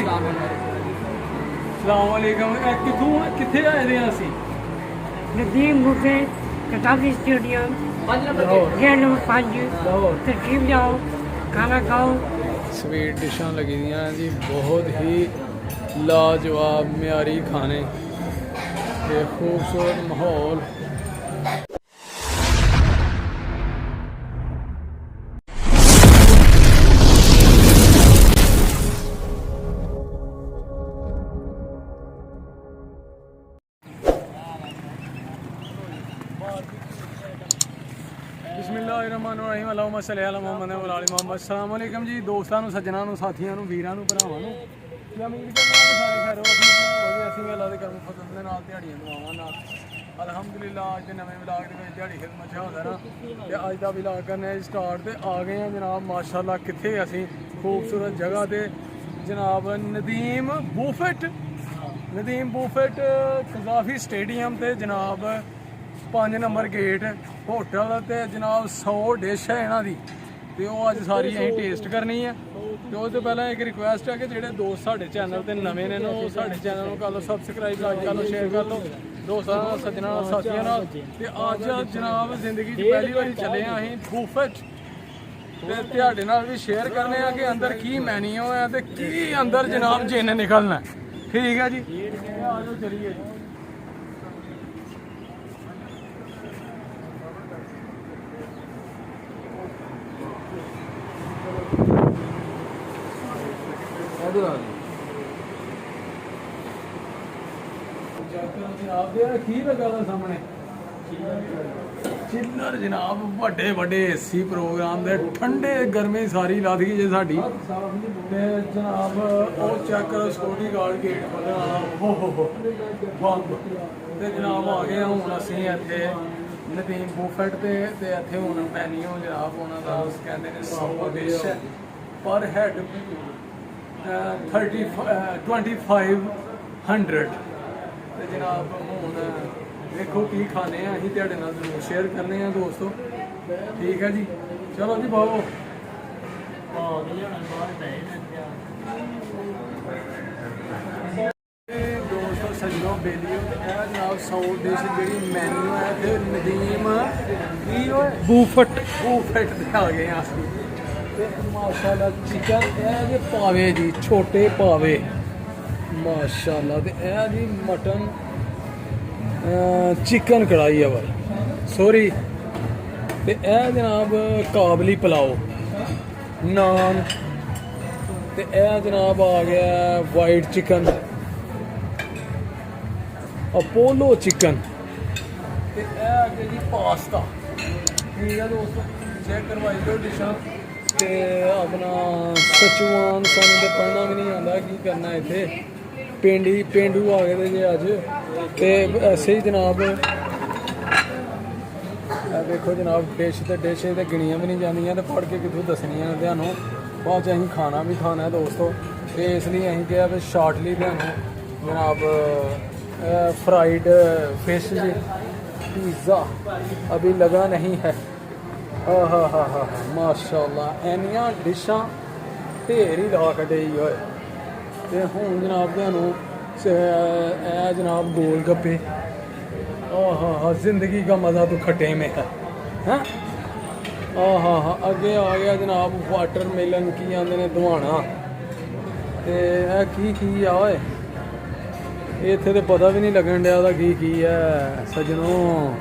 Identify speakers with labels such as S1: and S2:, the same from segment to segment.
S1: सलामकुम। कितों कितने आए दे असी?
S2: नदीम बुफे कटावी स्टेडियम गेट नंबर 5 तशरीफ जाओ खाना खाओ।
S1: स्वीट डिशां लगी दियां जी, बहुत ही लाजवाब म्यारी खाने ते खूबसूरत माहौल। बिस्मिल्लाहिर्रहमानिर्रहीम अल्लाहुम्मा सल्ली अला मुहम्मद व अला आलि मुहम्मद। अस्सलाम वालेकुम जी दोस्तों, सज्जनों, साथियों, वीरों, भरावां नूं ते उम्मीद करदा कि सारे खैर वफीक होवे। असीं भी अल्लाह दे करम फज़ल दे नाल दिहाड़ियां दुआवां नाल अल्हम्दुलिल्लाह अज दे नवें व्लॉग दे विच दिहाड़ी खिदमत च हाज़र हां ते अज दा व्लॉग करने स्टार्ट ते आ गए हैं जनाब माशाअल्लाह कित्थे असीं खूबसूरत जगह ते जनाब नदीम बुफेट कज़ाफी स्टेडियम ते जनाब 5 नंबर गेट होटल ते जनाब 100 डिश है इन्हां दी ते ओह अज सारी असीं टेस्ट करनी है। ते उस तो पहले एक रिक्वेस्ट है कि जेह्ड़े दोस्त साढ़े चैनल ते नवें ने ओह साढ़े चैनल नूं कर लो सबसक्राइब, लाइक कर लो, शेयर कर लो दोस्तां नाल, सज्जनां नाल, साथियां नाल। ते अज जनाब जिंदगी च पहली बारी चले हैं असीं बुफेट ते तुहाडे नाल भी शेयर करने आ कि अंदर की मैन्यू है ते की अंदर जनाब जिन्न निकलना है। ठीक है जी, आ जाओ चलिए जी। चिल्लर जनाब बड़े बड़े एसी प्रोग्राम दे ठंडे गर्मी सारी लादी जे साडी ते जनाब ओ चेक करो सिक्योरिटी गार्ड गेट खोलने वाला हो बंद ते जनाब आ गए हुण असीं इत्थे नदीम बुफेट ते इत्थे हुण मैन्यू जनाब उन्हां दा कहंदे ने 100 डिश है पर हेड 2500 ते जनाब हुण देखो की खाने हैं असीं तुहाडे नाल जरूर शेयर करने हैं दोस्तों। ठीक है जी, चलो जी बाबो। दोस्तों सज्जनों बेलियो जनाब 100 डिश जी मैन्यू है ते नदीम बुफेट ते आ गए हैं असीं ते माशाल्लाह चिकन ये पावे जी, छोटे पावे माशाल्लाह ते जी मटन चिकन कढ़ाई है भाई सॉरी ते जनाब काबली पुलाओ नान ते जनाब आ गया वाइट चिकन अपोलो चिकन ते जी पास्ता। ठीक है दोस्तों, चेक करवाई दो डिशां ते अपना सचवान सानूं ते पढ़ना भी नहीं आंदा की करना इत्थे पेंडू आ गए जे अज ते ऐसे ही जनाब देखो जनाब डिश ते गिनियां भी नहीं जांदियां ते पढ़ के कित्थों दसनियां तुहानूं बाद च असीं खाना भी खाना है दोस्तों ते इसलिए असीं क्या है शार्टली तुहानूं जनाब फ्राइड फिश पिज़्ज़ा अभी लगा नहीं है। हा माशाल्लाह इन्नियां डिशां ढेर ही ला कड्ढे होए ते हुण जनाब तुहानूं जनाब गोल गप्पे जिंदगी का मज़ा तो खट्टे में है अगे आ गया जनाब वाटरमेलन की आंदे ने दवाना ते की आए इत्थे ते पता भी नहीं लगन दिया दा की है सज्जनों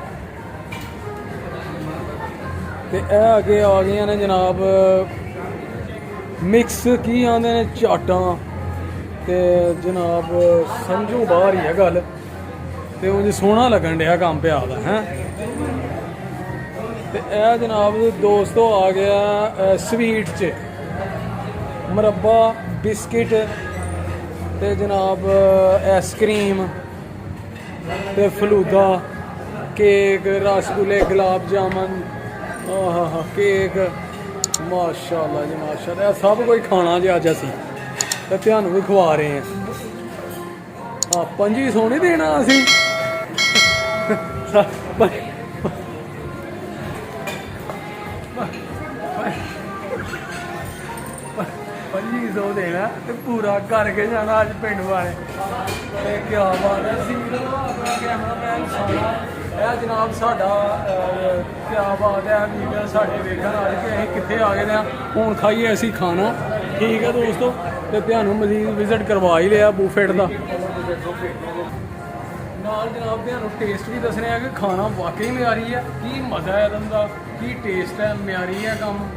S1: ते अगे आ गई ने जनाब मिक्स की आंदे ने चाटां ते जनाब समझो बाहर ही है गल ते उंज सोहना लगन दिया काम पिया दा है ते जनाब दोस्तों आ गया स्वीट च मरब्बा बिस्किट ते जनाब आइसक्रीम ते फलूदा केक रसगुल्ले गुलाब जामुन केक माशाल्लाह जी माशाल्लाह सब कुछ खाना जी अज असीं ते तुहानूं भी खवा रहे हैं। हाँ 2500 नहीं देना असीं 2500 2500 ਦੇਣਾ ਤੇ ਪੂਰਾ ਕਰਕੇ ਜਾਣਾ ਅੱਜ ਪਿੰਡ ਵਾਲੇ ਤੇ ਕੀ ਬਾਤ ਹੈ ਸੀ ਆਪਣਾ ਕੈਮਰਾਮੈਨ ਸਾਡਾ ਇਹ ਜਨਾਬ ਸਾਡਾ ਕੀ ਬਾਤ ਹੈ ਵੀਰ ਸਾਡੇ ਵੇਖਣ ਆ ਕੇ ਅਸੀਂ ਕਿੱਥੇ ਆ ਗਏ ਹਾਂ ਹੁਣ ਖਾਈਏ ਅਸੀਂ ਖਾਣਾ ਠੀਕ ਹੈ ਦੋਸਤੋ ਤੇ ਤੁਹਾਨੂੰ ਮਜ਼ੀਦ ਵਿਜ਼ਿਟ ਕਰਵਾ ਹੀ ਲਿਆ ਬੂਫੇਟ ਦਾ ਨਾਲ ਜਨਾਬ ਤੁਹਾਨੂੰ ਟੇਸਟ ਵੀ ਦੱਸਣੇ ਆ ਕਿ ਖਾਣਾ ਵਾਕਈ ਮਿਆਰੀ ਹੈ ਕੀ ਮਜ਼ਾ ਹੈ ਇਹਨਾਂ ਦਾ ਕੀ ਟੇਸਟ ਹੈ ਮਿਆਰੀ ਹੈ ਕੰਮ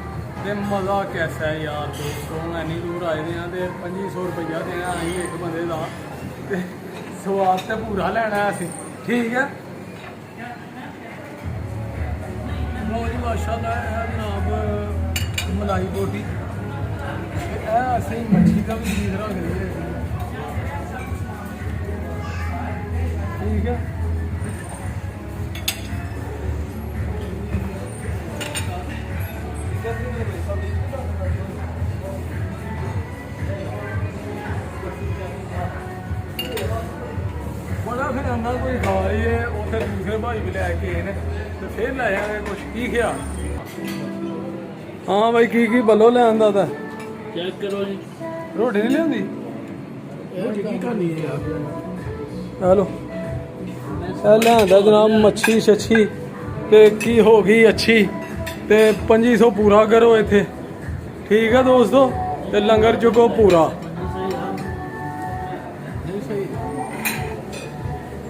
S1: ਤੇ ਮਜ਼ਾ ਕੈਸਾ ਹੈ ਯਾਰ ਦੋਸਤੋ ਇੰਨੀ ਦੂਰ ਆਏ ਦੇ ਆ ਤੇ 2500 ਰੁਪਈਆ ਦੇਣਾ ਅਸੀਂ ਇੱਕ ਬੰਦੇ ਦਾ ਤੇ ਸਵਾਦ ਤੇ ਪੂਰਾ ਲੈਣਾ ਅਸੀਂ ਠੀਕ ਹੈ ਲੋ ਜੀ ਮਾਸ਼ਾਅੱਲਾ ਇਹ ਜਨਾਬ ਮਲਾਈ ਬੋਟੀ ਇਹ ਅਸੀਂ ਮੱਛੀ ਦਾ ਵੀ ਚੀਜ਼ ਰੱਖ ਲਈ ਹੈ ਠੀਕ ਹੈ ਬੜਾ ਫਿਰ ਅੰਦਰ ਕੋਈ ਖਾ ਰਹੀ ਹੈ ਉੱਥੇ ਦੂਸਰੇ ਭਾਈ ਵੀ ਲੈ ਕੇ ਆਏ ਨੇ ਤੇ ਫਿਰ ਲੈ ਆਵਾਂਗੇ ਕੁਛ ਕੀ ਖਿਆ ਹਾਂ ਬਾਈ ਕੀ ਬੱਲੋ ਲੈ ਆਂਦਾ ਤਾਂ
S3: ਚੈੱਕ ਕਰੋ ਜੀ
S1: ਰੋਟੀ ਨਹੀਂ ਲਿਆਂਦੀ
S3: ਰੋਟੀ ਕੀ ਕਰਨੀ ਹੈ ਯਾਰ
S1: ਹੈਲੋ ਇਹ ਲਿਆਂਦਾ ਜਨਾਬ ਮੱਛੀ ਛੱਛੀ ਤੇ ਕੀ ਹੋ ਗਈ ਅੱਛੀ ਤੇ 2500 ਪੂਰਾ ਕਰੋ ਇੱਥੇ ਠੀਕ ਹੈ ਦੋਸਤੋ ਤੇ ਲੰਗਰ ਚੁਕੋ ਪੂਰਾ
S3: ਨਹੀਂ ਸਹੀ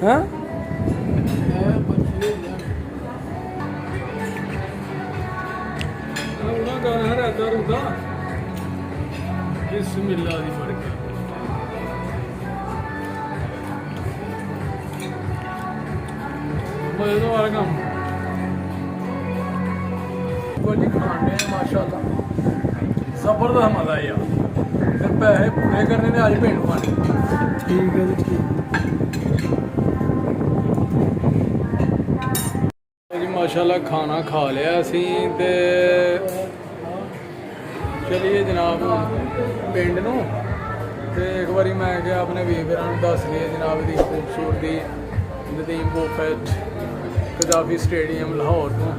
S1: ਹੈ ਉਹਨਾਂ ਗਾਣਾ ਰਹਿਦਾ ਰੁਦਾ ਬਿਸਮਿਲ੍ਲਾ ਦੀ ਫੜ ਕੇ ਮਜ਼ੇ ਵਾਲਾ ਕੰਮ ਕੋਈ ਖਾਣੇ ਮਾਸ਼ਾਅੱਲਾ ਜ਼ਬਰਦਸਤ ਮਜ਼ਾ ਆਇਆ ਤੇ ਪੈਸੇ ਪੂਰੇ ਕਰਨੇ ਨੇ ਅੱਜ ਪਿੰਡ ਪਾਣੇ ਠੀਕ ਹੈ ਜੀ ਠੀਕ ਜੀ ਮਾਸ਼ਾਅੱਲਾ ਖਾਣਾ ਖਾ ਲਿਆ ਅਸੀਂ ਤੇ ਚਲੀਏ ਜਨਾਬ ਪਿੰਡ ਨੂੰ ਤੇ ਇੱਕ ਵਾਰੀ ਮੈਂ ਕਿਹਾ ਆਪਣੇ ਵੀਰਾਂ ਨੂੰ ਦੱਸ ਲਈਏ ਜਨਾਬ ਦੀ ਖੂਬਸੂਰਤੀ ਨਦੀਮ ਬੂਫੇਟ ਕਜ਼ਾਫੀ ਸਟੇਡੀਅਮ ਲਾਹੌਰ ਤੋਂ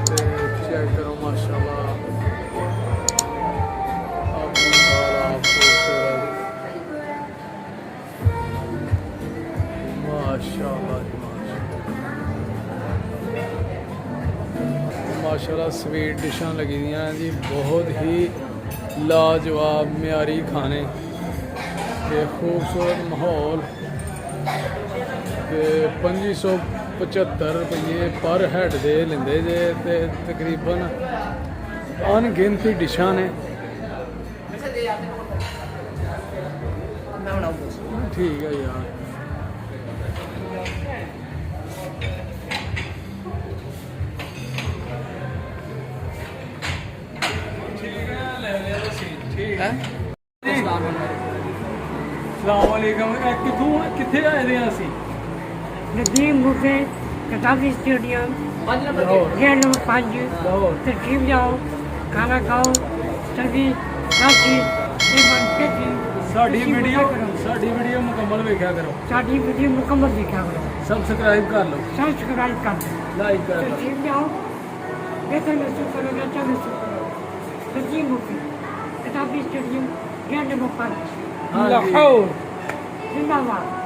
S1: ਤੇ ਚੈੱਕ ਕਰੋ ਮਾਸ਼ਾਅੱਲਾ ਆਪਣੀ ਆਪ ਖੂਬਸੂਰਤ ਮਾਸ਼ਾਅੱਲਾ ਮਾਸ਼ਾਅੱਲਾ ਸਵੀਟ ਡਿਸ਼ਾਂ ਲੱਗੀ ਦੀਆਂ ਜੀ ਬਹੁਤ ਹੀ ਲਾਜਵਾਬ ਮਿਆਰੀ ਖਾਣੇ ਤੇ ਖੂਬਸੂਰਤ ਮਾਹੌਲ ਤੇ 2575 ਰੁਪਏ ਪਰ ਹੈਡ ਦੇ ਲੈਂਦੇ ਜੇ ਤੇ ਤਕਰੀਬਨ ਅਣਗਿਣਤੀ ਡਿਸ਼ਾਂ ਨੇ ਠੀਕ ਹੈ ਯਾਰ ਸਲਾਮੁਅਲੈਕਮ ਕਿੱਥੇ ਆਏ ਦੇ ਹਾਂ ਅਸੀਂ
S2: Nadeem buffet ਕਟਾਵੀ stadium gate number 5 ਤਸ਼ਰੀਫ ਜਾਓ ਖਾਣਾ ਖਾਓ ਸਬਜ਼ੀ ਸਾਥੀ ਇਮਨ ਪੇਟੀ
S1: ਸਾਡੀ ਵੀਡੀਓ ਮੁਕੰਮਲ ਵੇਖਿਆ ਕਰੋ
S2: ਸਾਡੀ ਵੀਡੀਓ ਮੁਕੰਮਲ ਦੇਖਿਆ ਕਰੋ
S1: ਸਬਸਕ੍ਰਾਈਬ ਕਰ ਲਓ
S2: ਸਬਸਕ੍ਰਾਈਬ ਕਰ ਦਿਓ
S1: ਲਾਈਕ ਕਰ ਲਓ
S2: ਤਸ਼ਰੀਫ ਜਾਓ बेहतर महसूस करोगे अच्छा महसूस करोगे नदीम बुफे कटाबी स्टेडियम गेट नंबर 5
S1: हाँ जी।
S2: लाहौर जिंदाबाद